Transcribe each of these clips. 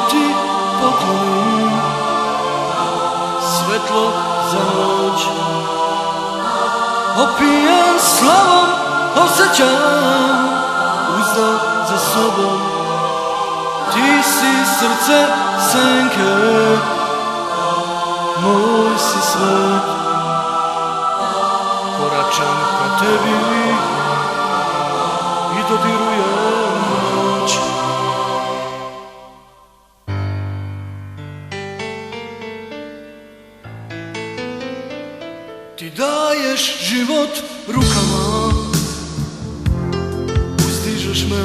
ti poklonim svetlo za noć. Opijan slavom osjećam uzdah za sobom. Ti si srce senke, moj si svet. Koračam ka tebi i dodirujem noć. Ti daješ život rukama, uzdižeš me.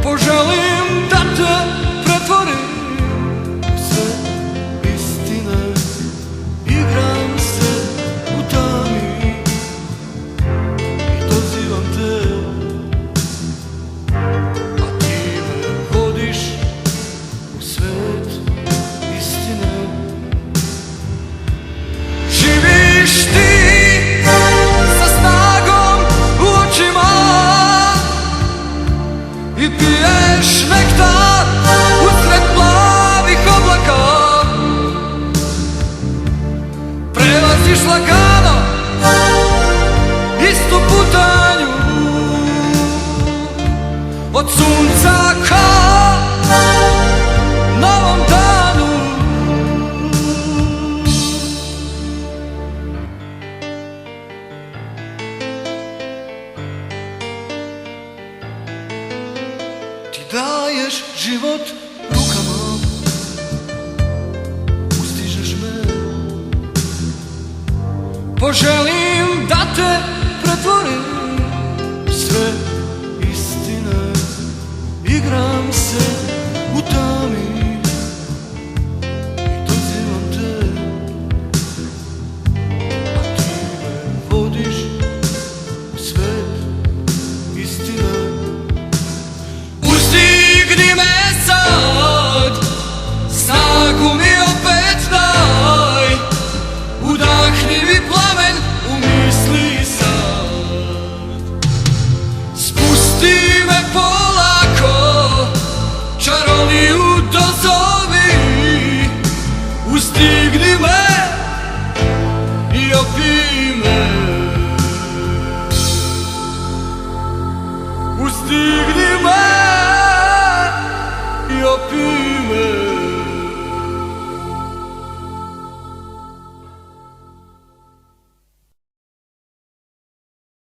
Poželim da te pretvorim u sve istine. Igram se u tami i dozivam te, a ti me vodiš u svet istine. Živiš ti sa snagom u očima i piješ nektar usred plavih oblaka. Prelaziš lagano istu putanju od sunca ka novom danu. Ti daješ život rukama, uzdižeš me. Poželim da te pretvorim sve istine. Igram se u tami i dozivam te, a ti me vodiš u svet istine. Uzdigni me sad, snagu mi opet daj, udahni mi plamen u misli sad. Spusti me polako, čarovniju dozovi. Uzdigni me i opij me. Uzdigni